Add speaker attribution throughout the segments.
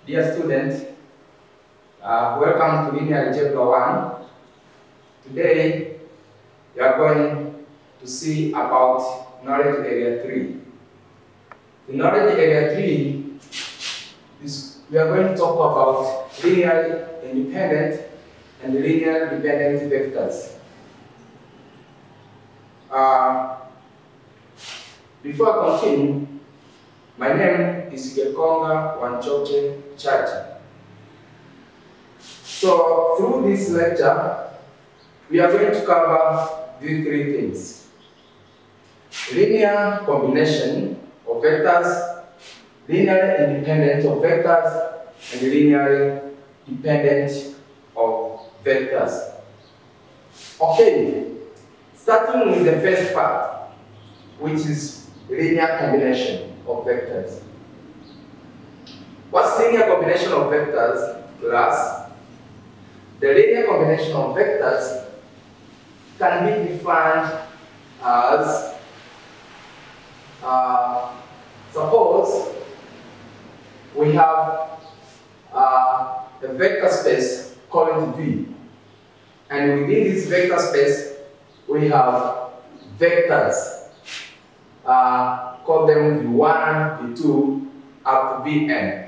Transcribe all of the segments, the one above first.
Speaker 1: Dear students, welcome to linear Algebra One. Today, we are going to see about knowledge area 3. In knowledge area 3, we are going to talk about linearly independent and linear dependent vectors. Before I continue, my name is Gekonga Wanchoche Chachi. So, through this lecture, we are going to cover these three things: linear combination of vectors, linearly independent of vectors, and linearly dependent of vectors. Okay, starting with the first part, which is linear combination of vectors. What's linear combination of vectors, class? The linear combination of vectors can be defined as, suppose we have a vector space called V, and within this vector space we have vectors, call them V1, V2, up to Vn.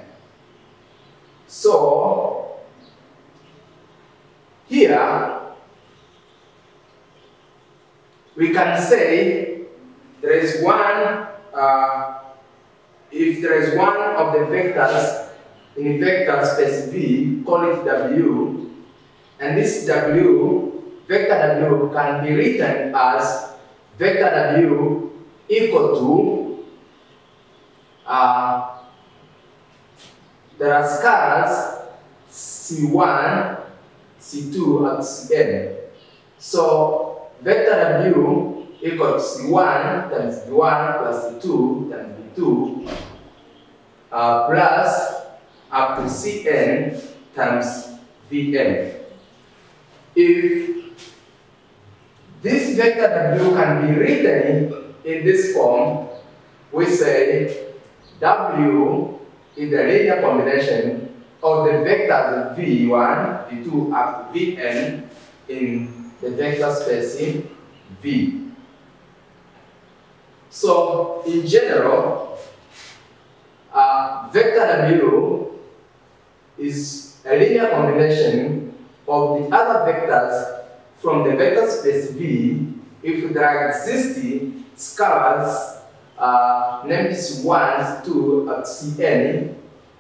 Speaker 1: So, here, we can say there is one, if there is one of the vectors in a vector space V, call it W, and this W, vector W, can be written as vector W equal to, there are scalars C1, C2, and Cn. So, vector W equals C1 times V1 plus C2 times V2 plus up to Cn times Vn. If this vector W can be written in this form, we say W is the linear combination of the vectors V1, V2 up to Vn in the vector space V. So, in general, vector W is a linear combination of the other vectors from the vector space V if there exist scalars named C1, C2, and Cn,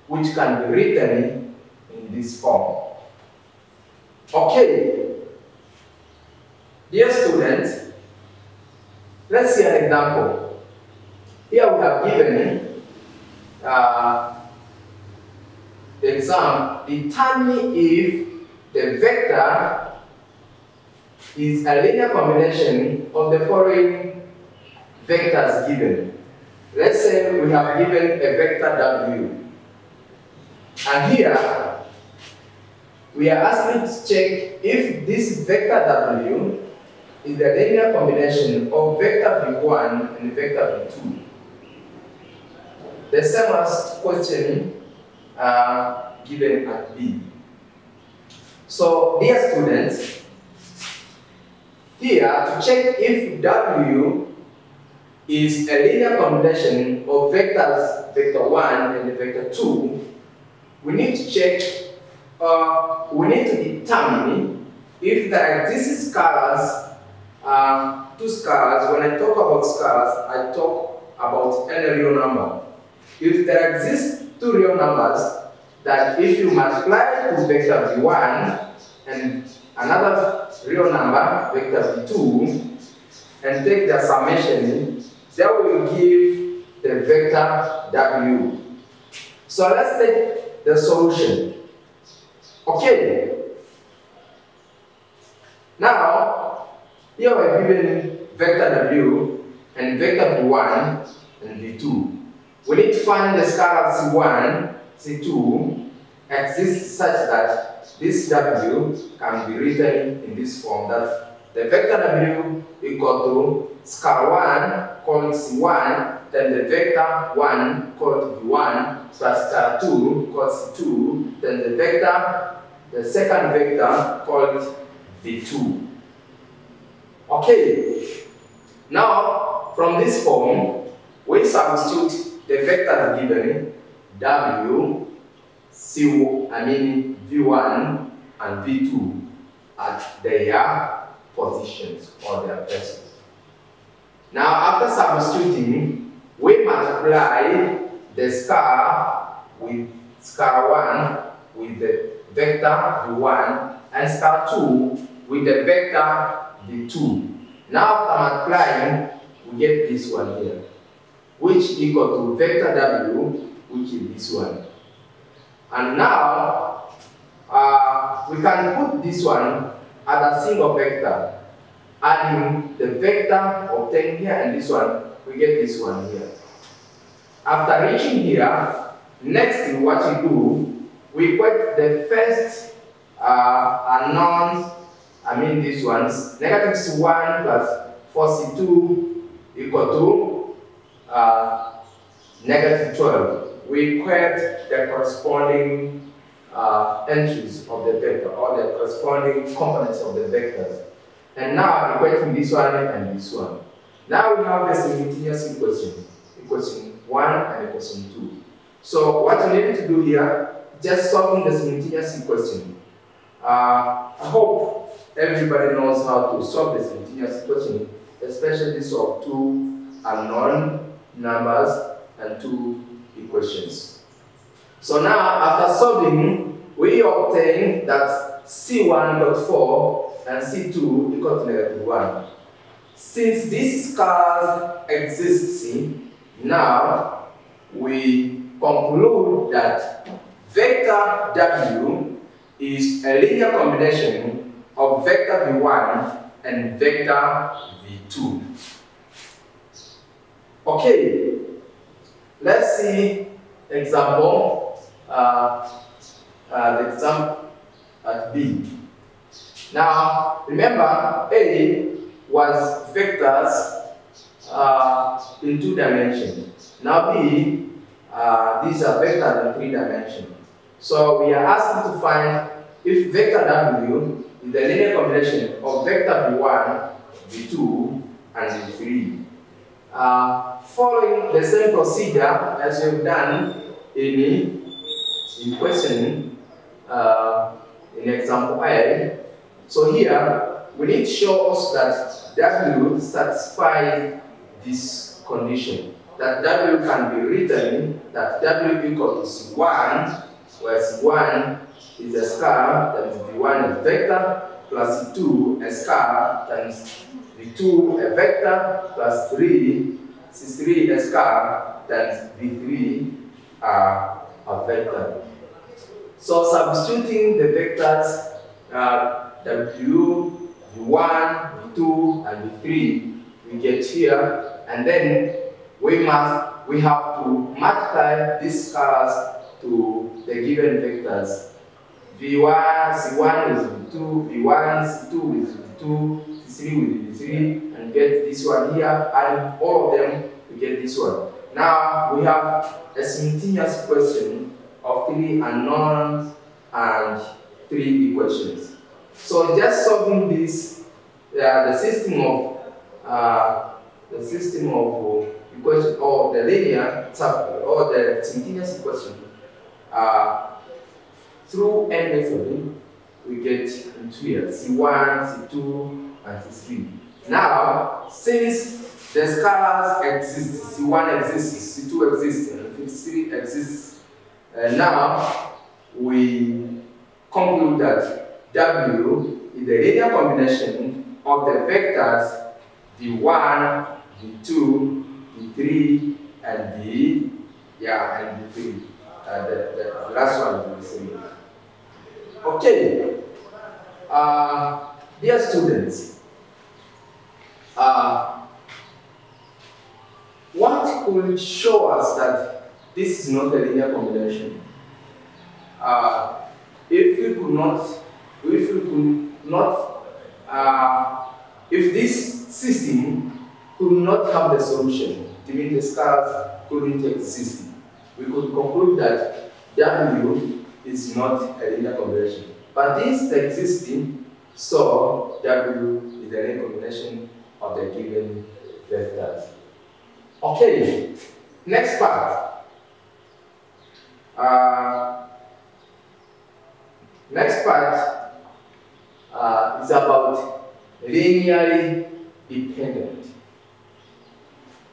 Speaker 1: which can be written in this form. Okay, dear students, let's see an example. Here we have given the exam: determine if the vector is a linear combination of the following vectors given. Let's say we have given a vector W, and here we are asking to check if this vector W is the linear combination of vector V1 and vector V2. The same as question given at B. So, dear students, here to check if W is a linear combination of vectors vector 1 and vector 2, we need to check, we need to determine if there exist scalars, two scalars. When I talk about scalars, I talk about any real number. If there exist two real numbers that if you multiply to vector V1 and another real number, vector V2, and take the summation, that will give the vector W. So let's take the solution. Okay. Now, here we are given vector W and vector V1 and V2. We need to find the scalar C1, C2 exists such that this W can be written in this form, that the vector W equal to scalar 1 called C1 then the vector 1 called V1 plus star 2 called C2, then the second vector called V2. Okay, now from this form, we substitute the vectors given W, V1 and V2 at their positions or their places. Now, after substituting, we multiply the star with star 1 with the vector V1 and star 2 with the vector V2. Now, after multiplying, we get this one here, which equal to vector W, which is this one. And now, we can put this one as a single vector. Adding the vector obtained here and this one, we get this one here. After reaching here, next what we do, we put the first unknowns, these ones, negative C1 plus 4C2 equal to negative 12. We equate the corresponding entries of the vector or the corresponding components of the vectors. And now equating this one and this one. Now we have the simultaneous equation, equation 1 and equation 2. So what we need to do here, just solving the simultaneous equation. I hope everybody knows how to solve the simultaneous equation, especially solve two unknown numbers and two equations. So now after solving, we obtain that C1 equals 4 and C2 equal to negative 1. Since these scalars exist, now we conclude that vector W is a linear combination of vector V1 and vector V2. Okay, let's see example, the example at B. Now, remember, A was vectors in 2 dimensions. Now, B, these are vectors in 3 dimensions. So, we are asking to find if vector W is the linear combination of vector V1, V2, and V3. Following the same procedure as we've done in question, in example A. So here, we need to show us that W satisfies this condition. That W can be written that W equal to C1, where C1 is a scalar, that is V1 is vector, plus C2 a scalar, times V2 a vector, plus 3, C3 a scalar, times V3 a vector. So substituting the vectors W, V1, V2, and V3, we get here, and then we have to multiply these scalars to the given vectors. V1, C1 with V2, V1, C2 with V2, C3 with V3, and get this one here, and all of them, we get this one. Now we have a simultaneous question of 3 unknowns and 3 equations. So just solving this, the system of equation or the linear or the simultaneous equation through n method, we get into here C1, C2, and C3. Now, since the scalars exist, C1 exists, C2 exists, and C3 exists, now we conclude that W is the linear combination of the vectors V1, V2, V3, and V3. The last one is the same. Okay. Dear students, what could show us that this is not a linear combination? If this system could not have the solution, mean the scalars couldn't exist, we could conclude that W is not a linear combination. But this is existing, so W is a linear combination of the given vectors. Okay, next part. Next part is about linearly dependent.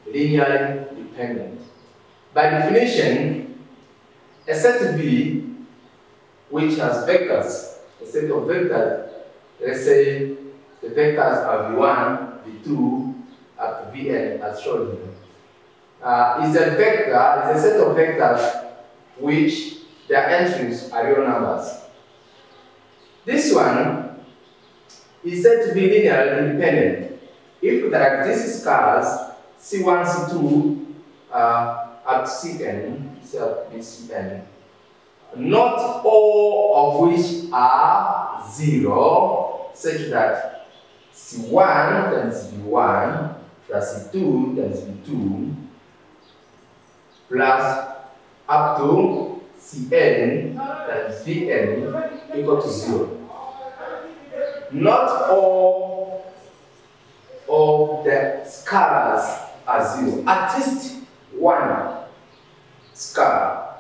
Speaker 1: Linearly dependent. By definition, a set V which has vectors, a set of vectors, let's say the vectors are V1, V2, up to Vn as shown here, is a set of vectors which their entries are real numbers. This one is said to be linearly independent if there exist scalars C1, C2 up to Cn, Cn, not all of which are 0, such that C1 times V1 plus C2 times V2 plus up to Cn times Vn equal to 0. Not all of the scalars are 0. At least one scalar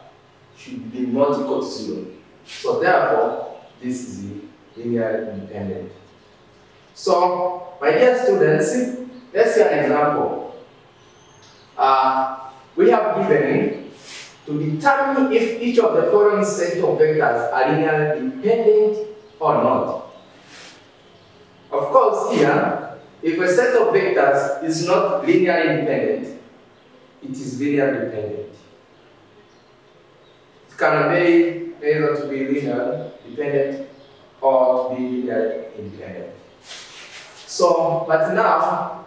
Speaker 1: should be not equal to 0. So therefore, this is linearly independent. So, my dear students, let's see an example. We have given to determine if each of the following set of vectors are linearly independent or not. Of course, here, if a set of vectors is not linearly independent, it is linearly dependent. It can be either to be linearly dependent or to be linearly independent. So, but now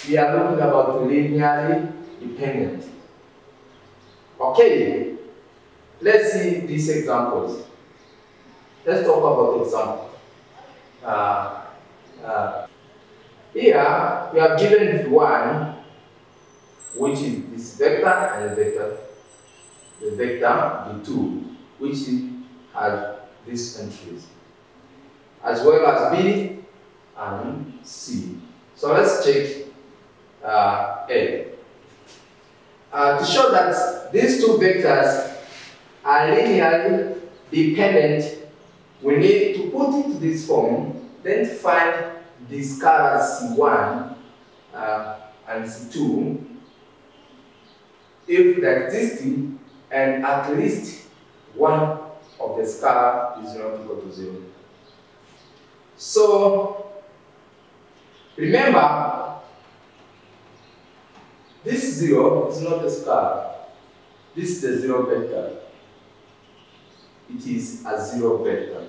Speaker 1: we are looking about linearly dependent. Okay, let's see these examples. Let's talk about example. Here we have given V1, which is this vector, and the vector V2, which has these entries, as well as B and C. So let's check A. To show that these two vectors are linearly dependent, we need to put it to this form, then find the scalars C1 and C2 if they exist, and at least one of the scalar is not equal to 0. So remember, this 0 is not a scalar. This is a 0 vector. It is a 0 vector.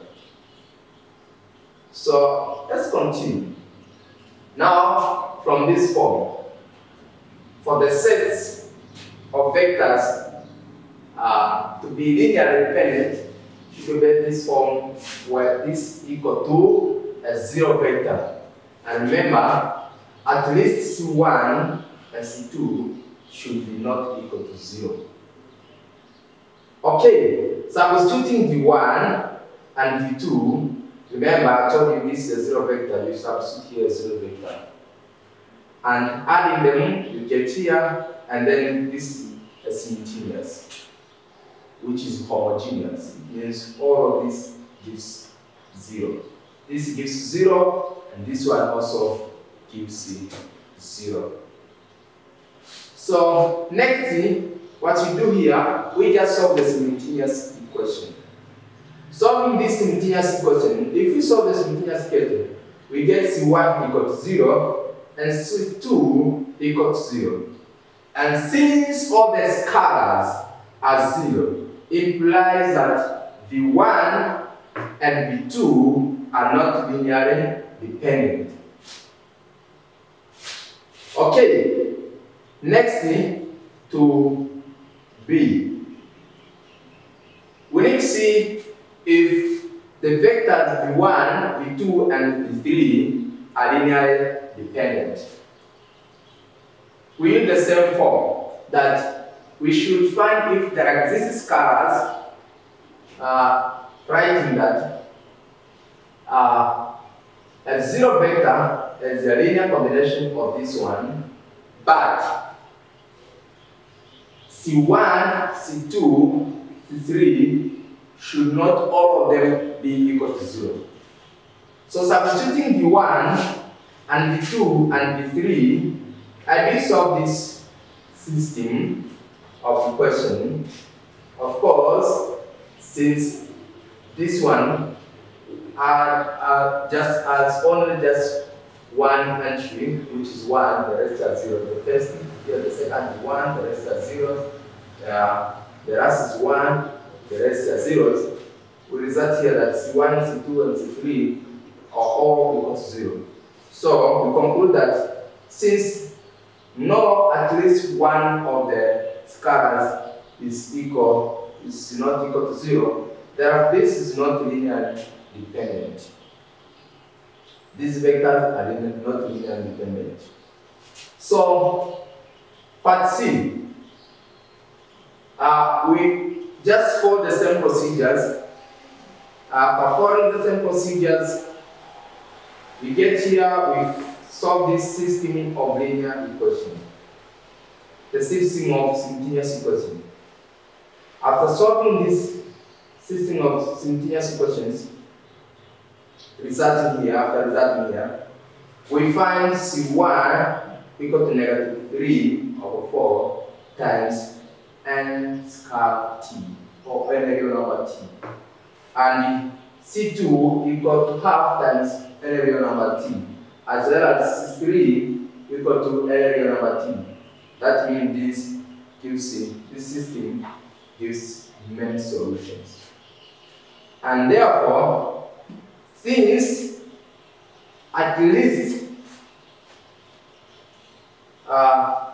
Speaker 1: So let's continue. Now, from this form, for the sets of vectors to be linearly independent, should be this form where this is equal to a 0 vector. And remember, at least C1 and C2 should be not equal to 0. Okay, substituting V1 and V2, remember I told you this is a 0 vector, you substitute here a 0 vector. And adding them, you get here, and then this is a simultaneous, which is homogeneous. It means all of this gives 0. This gives 0, and this one also gives 0. So next thing, what we do here, we just solve the simultaneous equation. Solving this simultaneous equation, if we solve the simultaneous equation, we get C1 equal to 0 and C2 equal to 0. And since all the scalars are 0, it implies that V1 and V2 are not linearly dependent. Okay, next thing, to B. We need to see if the vectors V1, V2, and V3 are linearly dependent. we use the same form that we should find if there exist scalars, writing that a zero vector is a linear combination of this one, but C1, C2, C3 should not all of them be equal to 0. So substituting V1 and V2 and V3, I will solve this system of equation. Of course, since this one has only just one entry, which is 1, the rest are 0. The first here, the second is 1, the rest are 0. The rest is 1, the rest are zeros. We result here that C1, C2, and C3 are all equal to 0. So we conclude that since at least one of the scalars is not equal to 0, therefore this is not linearly dependent. These vectors are not linearly dependent. So part C, we just follow the same procedures. Performing the same procedures, we get here, we solve this system of linear equation, the system of simultaneous equation. After solving this system of simultaneous equations, resulting here, we find C1 equal to negative 3 over 4 times n square t, or n real number t, and C2 equal to half times n real number t, as well as C3 equal to n real number t. That means this system gives many solutions. And therefore, since at least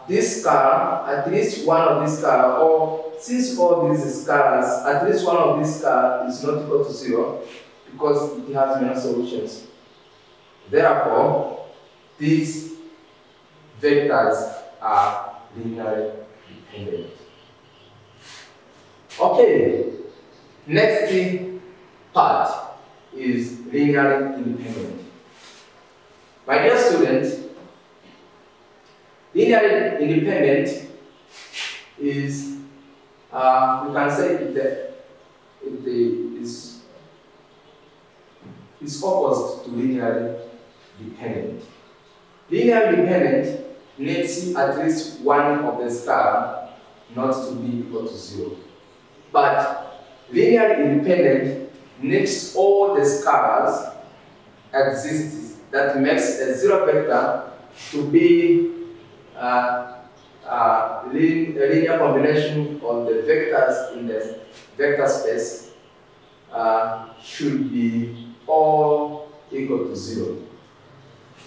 Speaker 1: this scalar, at least one of these scalar, or since all these scalars, at least one of these scalar is not equal to 0 because it has many solutions. Therefore, these vectors are linearly dependent. Okay, next part is linearly independent. My dear students, linearly independent is, we can say it is opposite to linearly dependent. Linearly dependent needs at least one of the scalar not to be equal to 0. But linearly independent needs all the scalars exist that makes a zero vector to be a linear combination of the vectors in the vector space should be all equal to 0.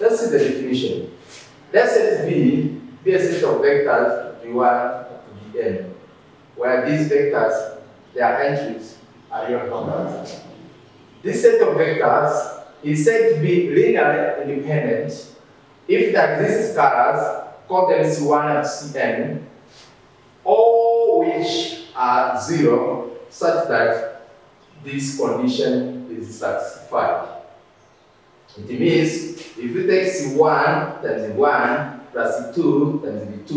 Speaker 1: Let's see the definition. Let's set V be a set of vectors V1 to Vn, where these vectors, their entries are real numbers. This set of vectors is said to be linearly independent if there exist scalars, call them C1 and Cn, all which are 0, such that this condition is satisfied. It means if you take C1 times V1 plus C2 times V2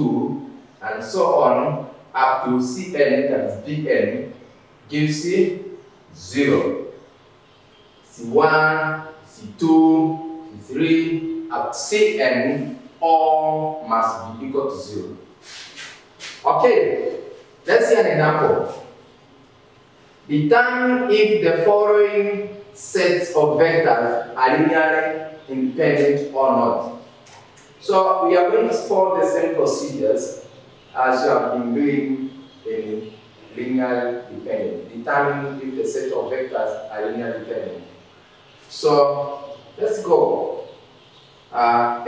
Speaker 1: and so on up to Cn times Vn gives you 0. C1, C2, C3 up to Cn all must be equal to 0. Okay, let's see an example. Determine if the following sets of vectors are linearly independent or not. So we are going to follow the same procedures as you have been doing in linearly dependent. Determine if the set of vectors are linearly dependent. So let's go. We have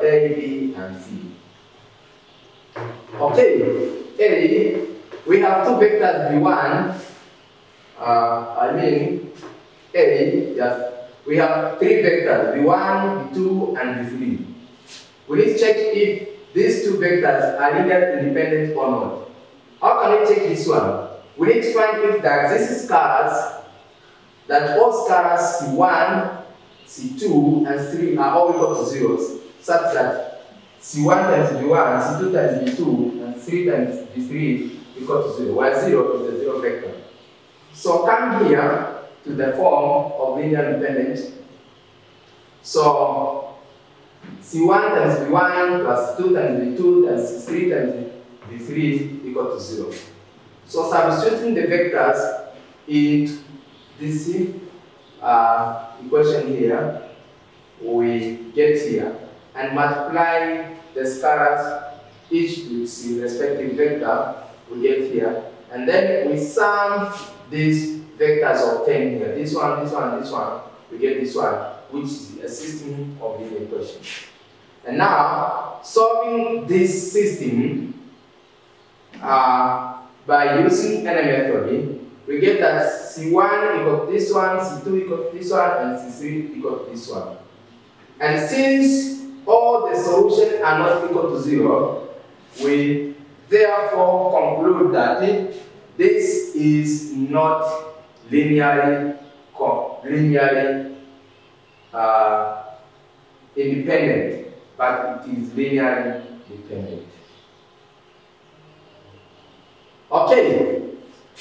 Speaker 1: A, B, and C. Okay, A, we have two vectors V1. Yes, we have three vectors V1, V2, and V3. We need to check if these two vectors are linearly independent or not. How can we check this one? We need to find if there exists scalars, that all scalars C1, C2, and 3 are all equal to zeros, such that C1 times V1, C2 times V2, and 3 times V3 equal to 0, while 0 is a zero vector. So come here to the form of linear independent. So C1 times V1 plus 2 times V2 times C3 times V3 equal to 0. So substituting the vectors in this equation here, we get here, and multiply the scalars each with the respective vector, we get here, and then we sum these vectors obtained here. This one, this one, this one, we get this one, which is a system of linear equations. And now, solving this system by using any method, we get that C1 equal to this one, C2 equal to this one, and C3 equal to this one. And since all the solutions are not equal to 0, we therefore conclude that this is not linearly independent, but it is linearly dependent. Okay,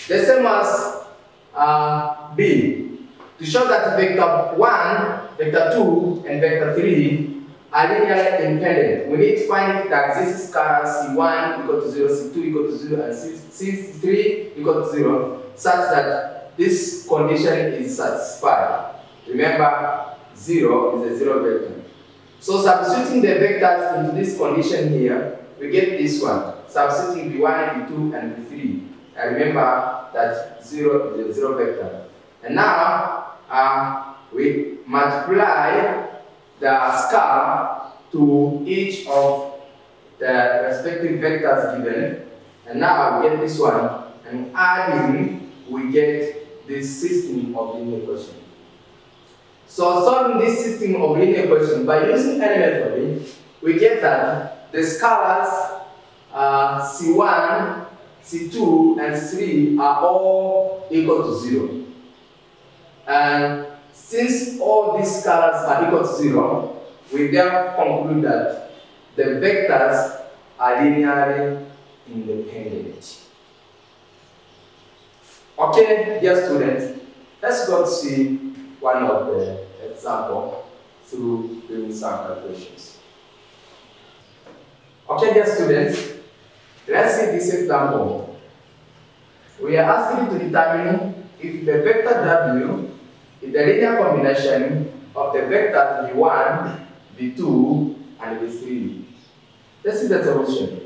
Speaker 1: the same as B. To show that vector 1, vector 2, and vector 3 are linearly independent, we need to find if there exists scalars C1 equal to 0, C2 equal to 0, and C3 equal to 0, such that this condition is satisfied. Remember, 0 is a zero vector. So substituting the vectors into this condition here, we get this one. Substituting V1, V2, and V3. And remember that 0 is a zero vector. And now we multiply the scalar to each of the respective vectors given. And now we get this one. And adding, we get this system of linear equation. So solving this system of linear equation by using any method, we get that the scalars C1, C2, and C3 are all equal to 0. And since all these scalars are equal to 0, we therefore conclude that the vectors are linearly independent. Okay, dear students, let's go to see one of the examples through doing some calculations. Okay, dear students, let's see this example. We are asking you to determine if the vector W is the linear combination of the vectors V1, V2, and V3. Let's see the solution.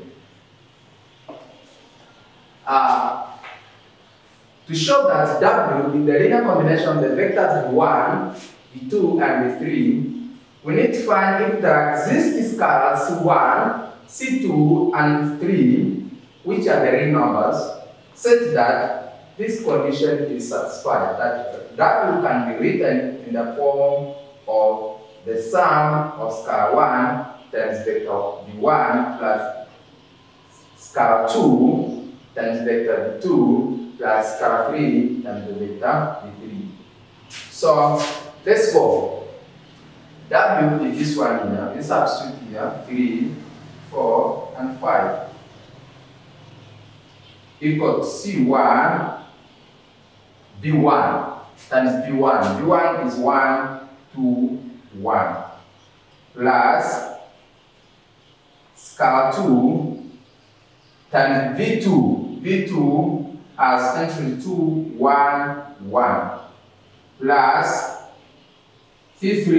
Speaker 1: To show that W is the linear combination of the vectors V1, V2, and V3, we need to find if there exist scalars C1, C2, and 3, which are the real numbers, such that this condition is satisfied, that W can be written in the form of the sum of scalar 1 times vector V1 plus scalar 2 times vector V2 plus scalar 3 times the vector V3. So let's go. W is this one here. We substitute here 3, 4, and 5 equal to C1 V1 times V1. V1 is 1, 2, 1 plus scalar 2 times V2. V2 as entry 2, 1, 1 plus C3.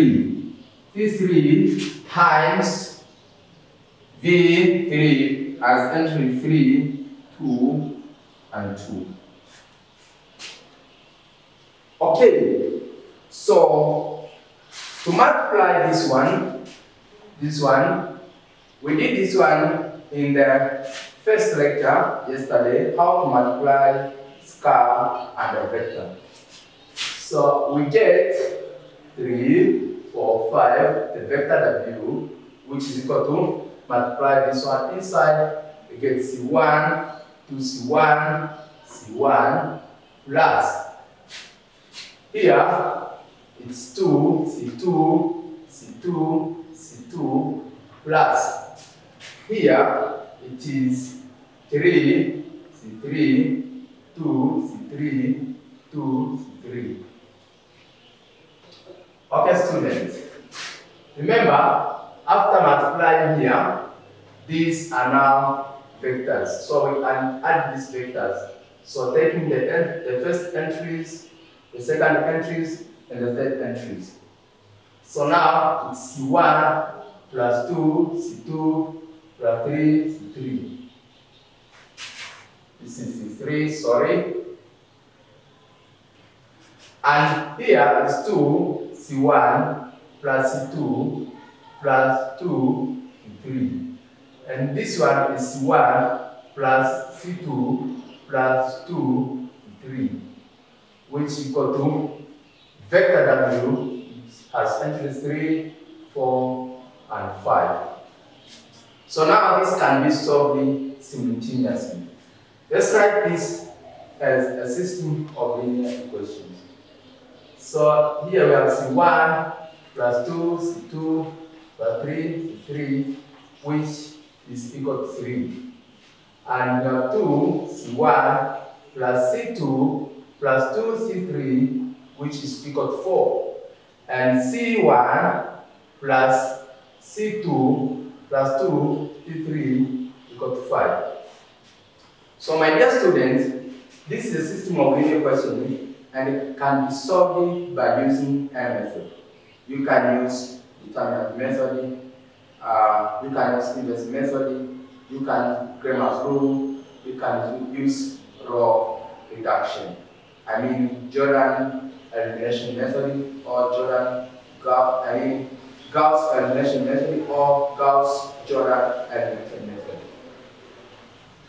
Speaker 1: C3 times V3 as entry 3, 2, and 2. Okay, so to multiply this one, we did this one in the first lecture yesterday, how to multiply scalar and a vector. So we get 3, 4, 5, the vector W, which is equal to multiply this one inside, we get C1 to C1 plus. Here it's 2, C2 plus. Here it is 3, C3, 2, C3. Okay, students. Remember, after multiplying here, these are now vectors. So we can add these vectors. So taking the first entries, the second entries, and the third entries. So now it's C1 plus 2, C2 plus 3, C3. This is C3, sorry. And here is 2, C1 plus C2 plus 2, C3. And this one is C1 plus C2 plus 2, C3, which is equal to vector W has entries 3, 4, and 5. So now this can be solved simultaneously. Let's write this as a system of linear equations. So here we have C1 plus 2, C2 plus 3, C3, which is equal to 3. And we have 2, C1 plus C2 plus 2, C3, which is equal to 4. And C1 plus C2 plus 2, C3 equal to 5. So my dear students, this is a system of linear equations and it can be solved by using a method. You can use determinant method, you can use inverse method, you can Cramer's rule, you can use raw reduction. I mean Jordan elimination method or Gauss elimination method or Gauss-Jordan elimination method.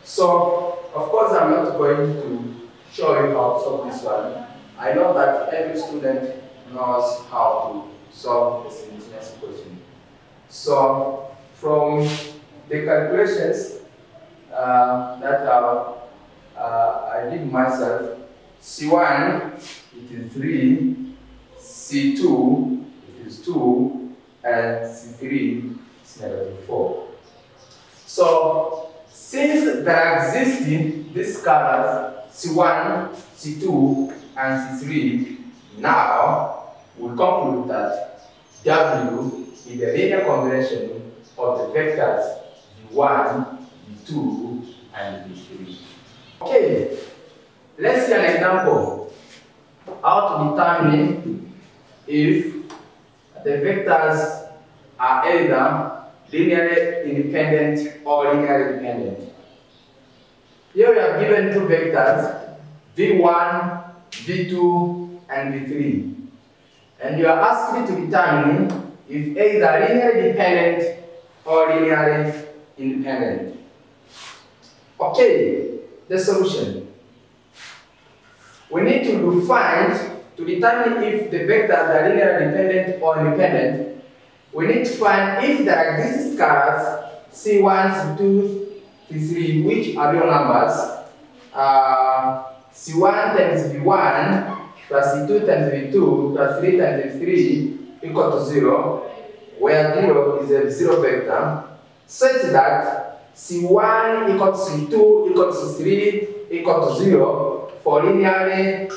Speaker 1: So, of course, I'm not going to show you how to solve this one. I know that every student knows how to solve a simultaneous equation. So, from the calculations that I did myself, C1 it is 3, C2 it is 2, and C3 is -4. So, since there are existing these scalars C1, C2, and C3, now we conclude that W is the linear combination of the vectors V1, V2, and V3. Okay, let's see an example. How to determine if the vectors are either linearly independent or linearly dependent. Here we have given two vectors, V1, V2, and V3. And you are asked to determine if either linearly dependent or linearly independent. Okay, the solution. We need to determine if the vectors are linearly dependent or independent. We need to find if there exist scalars C1, C2, C3, which are real numbers. C1 times V1 plus C2 times V2 plus 3 times V3 equal to 0, where 0 is a zero vector, such that C1 equals to C2 equals to 3 equal to 0 for linearly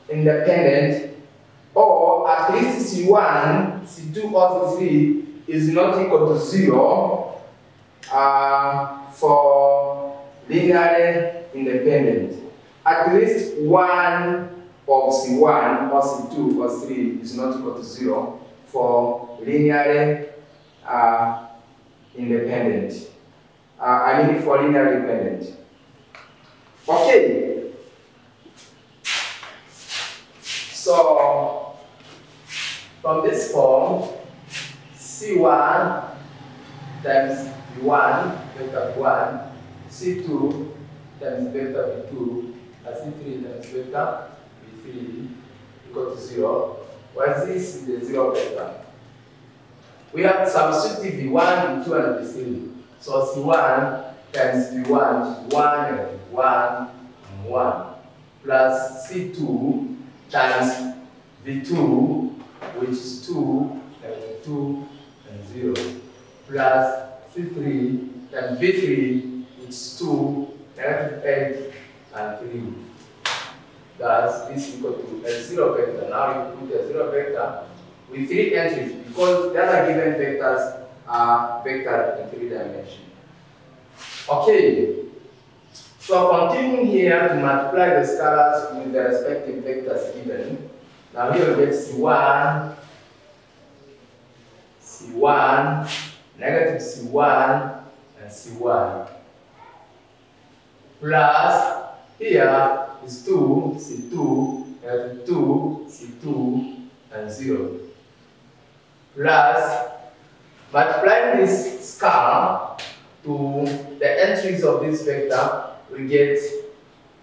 Speaker 1: independent, or at least C1, C2, or C3 is not equal to 0 for linearly independent. At least one of C1 or C2 or 3 is not equal to 0 for linearly independent. I mean for linearly dependent. Okay. So from this form, C1 times V1 vector 1, C2 times vector V2 plus C3 times vector V3 equal to 0. While this is the 0 vector. We have substitute V1, V2, and V3. So C1 times V1 is 1 and 1 and 1 plus C2 times V2, which is 2 and 2 and 0, plus C3 times V3, which is 2, -8 and 3. Thus, this is equal to a 0 vector. Now you put a 0 vector with 3 entries because the other given vectors are vector in 3 dimensions. Okay, so continuing here to multiply the scalars with the respective vectors given. Now here we get C1, C1, negative C1, and C1. Plus, here is 2, C2, negative 2, C2, and 0. Plus, multiplying this scalar to the entries of this vector, we get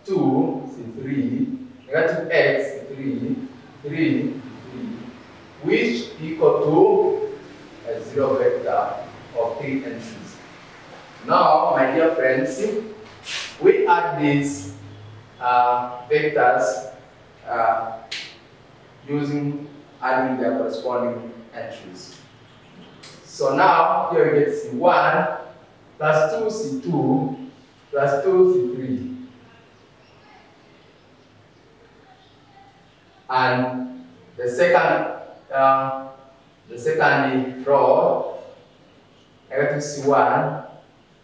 Speaker 1: 2, C3, negative x, C3, 3, which equal to a 0 vector of 3 entries. Now, my dear friends, we add these vectors using adding their corresponding entries. So now, here we get C1 plus 2C2 plus 2C3. And the second row, negative C1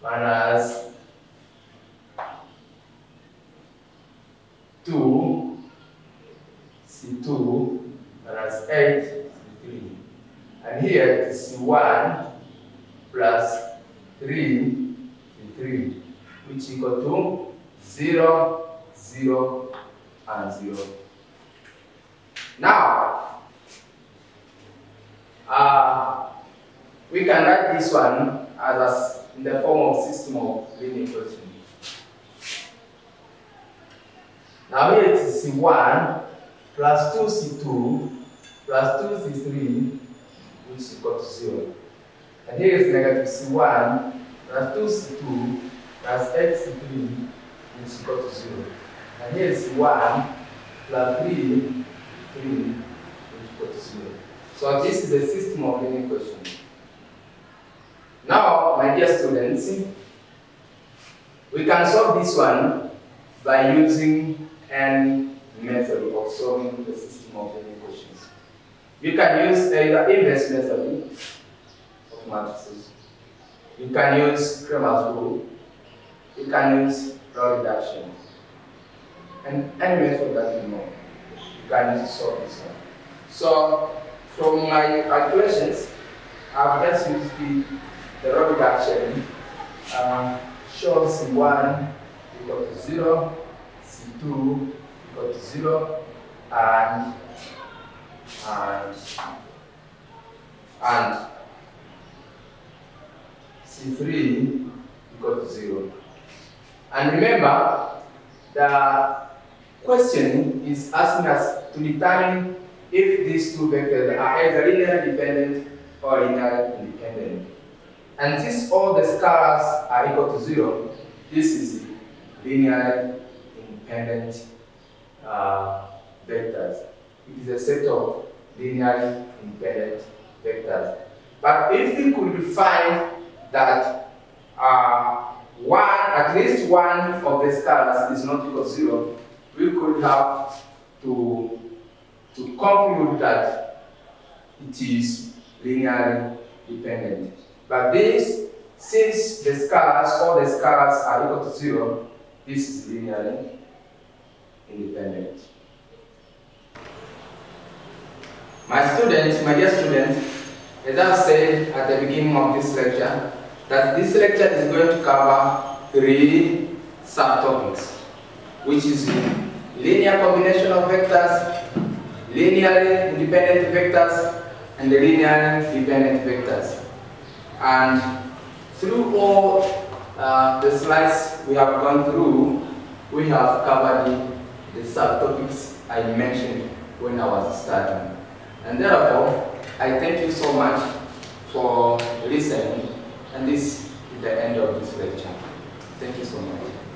Speaker 1: minus 2 C2 minus 8 C3. And here it is C1 plus 3 C3, which equal to 0, 0, and 0. Now, we can write this one as in the form of system of linear equations. Now here it is C1 plus 2C2 plus 2C3, which is equal to 0. And here is negative C1 plus 2C2 plus 8C3, which is equal to 0. And here is C1 plus 3, which is equal to 0. So this is a system of linear equations. Now, my dear students, we can solve this one by using an method of solving the system of linear equations. You can use either inverse method of matrices. You can use Cramer's rule. You can use row reduction. And any method that you know, you can use to solve this one. So, from my calculations, I've just used the row reduction. Shows C1 equal to 0, C2 equal to 0, and C3 equal to 0. And remember, the question is asking us to determine if these two vectors are either linearly dependent or linearly independent. And since all the scalars are equal to 0, this is linearly independent vectors. It is a set of linearly independent vectors. But if we could find that at least one of the scalars is not equal to 0, we could have to conclude that it is linearly dependent. But this, since the scalars, all the scalars are equal to 0, this is linearly independent. My dear students, as I've said at the beginning of this lecture, that this lecture is going to cover 3 subtopics, which is linear combination of vectors, linearly independent vectors, and the linearly dependent vectors. And through all the slides we have gone through, we have covered the subtopics I mentioned when I was starting. And therefore, I thank you so much for listening, and this the end of this lecture. Thank you so much.